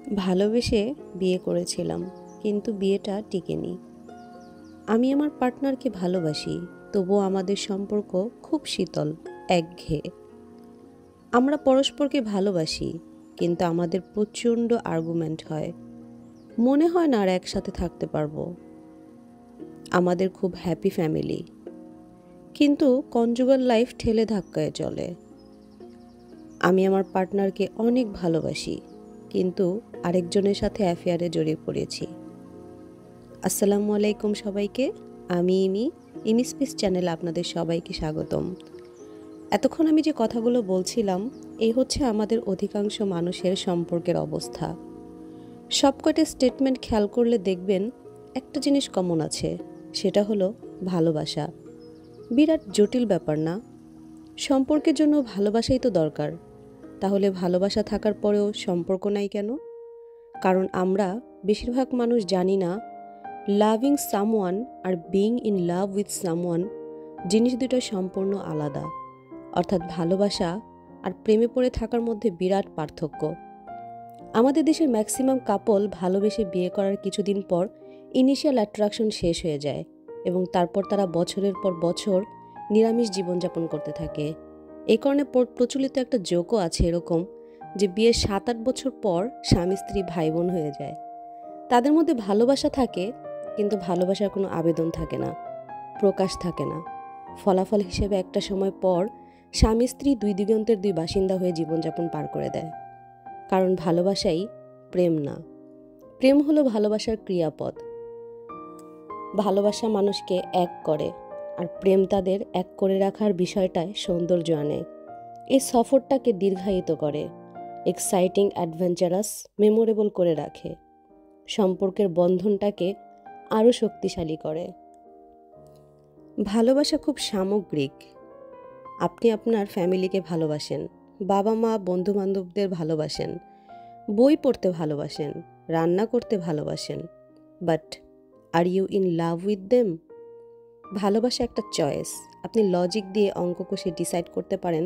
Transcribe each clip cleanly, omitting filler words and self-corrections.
ভালোবেসে বিয়ে করেছিলাম, কিন্তু বিয়েটা টিকেনি। আমি আমার পার্টনারকে ভালোবাসি, তবুও আমাদের সম্পর্ক খুব শীতল, একঘেয়ে। আমরা পরস্পরকে ভালোবাসি, কিন্তু আমাদের প্রচণ্ড আর্গুমেন্ট হয়। মনে হয় না আর একসাথে থাকতে পারবো। আমাদের খুব হ্যাপি ফ্যামিলি, কিন্তু কনজুগাল লাইফ ঠেলে ধাক্কায় চলে। আমি আমার পার্টনারকে অনেক ভালোবাসি, কিন্তু আরেকজনের সাথে অ্যাফেয়ারে জড়িয়ে পড়েছি। আসসালামু আলাইকুম সবাইকে। আমি ইমি স্পেস চ্যানেলে আপনাদের সবাইকে স্বাগতম। এতক্ষণ আমি যে কথাগুলো বলছিলাম, এই হচ্ছে আমাদের অধিকাংশ মানুষের সম্পর্কের অবস্থা। সবকটা স্টেটমেন্ট খেয়াল করলে দেখবেন একটা জিনিস কমন আছে, সেটা হলো ভালোবাসা। বিরাট জটিল ব্যাপার না? সম্পর্কের জন্য ভালোবাসাই তো দরকার। তাহলে ভালোবাসা থাকার পরেও সম্পর্ক নাই কেন? কারণ আমরা বেশিরভাগ মানুষ জানি না লাভিং সামওয়ান আর being in love with someone জিনিস দুটো সম্পূর্ণ আলাদা। অর্থাৎ ভালোবাসা আর প্রেমে পড়ে থাকার মধ্যে বিরাট পার্থক্য। আমাদের দেশের ম্যাক্সিমাম কাপল ভালোবেসে বিয়ে করার কিছুদিন পর ইনিশিয়াল অ্যাট্রাকশন শেষ হয়ে যায় এবং তারপর তারা বছরের পর বছর নিরামিষ জীবনযাপন করতে থাকে। এই কারণে প্রচলিত একটা জোকও আছে এরকম, যে বিয়ের 7-8 বছর পর স্বামী স্ত্রী ভাই বোন হয়ে যায়। তাদের মধ্যে ভালোবাসা থাকে, কিন্তু ভালোবাসার কোনো আবেদন থাকে না, প্রকাশ থাকে না। ফলাফল হিসেবে একটা সময় পর স্বামী স্ত্রী দুই দিগন্তের দুই বাসিন্দা হয়ে জীবনযাপন পার করে দেয়। কারণ ভালোবাসাই প্রেম না। প্রেম হলো ভালোবাসার ক্রিয়াপদ। ভালোবাসা মানুষকে এক করে, আর প্রেম তাদের এক করে রাখার বিষয়টায় সৌন্দর্য আনে। এই সফরটাকে দীর্ঘায়িত করে, এক্সাইটিং, অ্যাডভেঞ্চারাস, মেমোরেবল করে রাখে। সম্পর্কের বন্ধনটাকে আরও শক্তিশালী করে। ভালোবাসা খুব সামগ্রিক। আপনি আপনার ফ্যামিলিকে ভালোবাসেন, বাবা মা বন্ধু বান্ধবদের ভালোবাসেন, বই পড়তে ভালোবাসেন, রান্না করতে ভালোবাসেন, but are you in love with them? ভালোবাসা একটা চয়েস। আপনি লজিক দিয়ে অঙ্ক কষে ডিসাইড করতে পারেন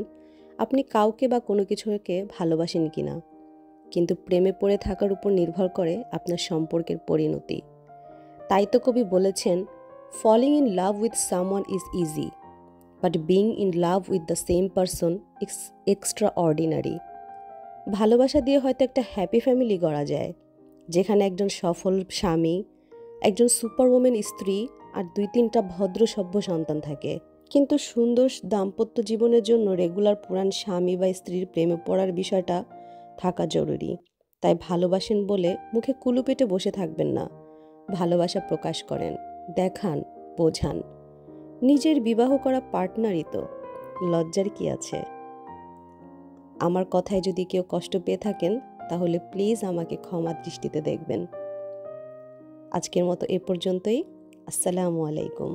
আপনি কাউকে বা কোনো কিছুকে ভালোবাসেন কিনা, কিন্তু প্রেমে পড়ে থাকার উপর নির্ভর করে আপনার সম্পর্কের পরিণতি। তাই তো কবি বলেছেন, falling in love with someone is easy, but being in love with the same person is extraordinary. ভালোবাসা দিয়ে হয়তো একটা হ্যাপি ফ্যামিলি গড়া যায়, যেখানে একজন সফল স্বামী, একজন সুপারওমেন স্ত্রী আর 2-3টা ভদ্র সভ্য সন্তান থাকে। কিন্তু সুন্দর দাম্পত্য জীবনের জন্য রেগুলার পুরান স্বামী বা স্ত্রীর প্রেমে পড়ার বিষয়টা থাকা জরুরি। তাই ভালোবাসেন বলে মুখে কুলু পেটে বসে থাকবেন না। ভালোবাসা প্রকাশ করেন, দেখান, বোঝান। নিজের বিবাহ করা পার্টনারই তো, লজ্জার কি আছে? আমার কথায় যদি কেউ কষ্ট পেয়ে থাকেন, তাহলে প্লিজ আমাকে ক্ষমা দৃষ্টিতে দেখবেন। আজকের মতো এ পর্যন্তই। আসসালামু আলাইকুম।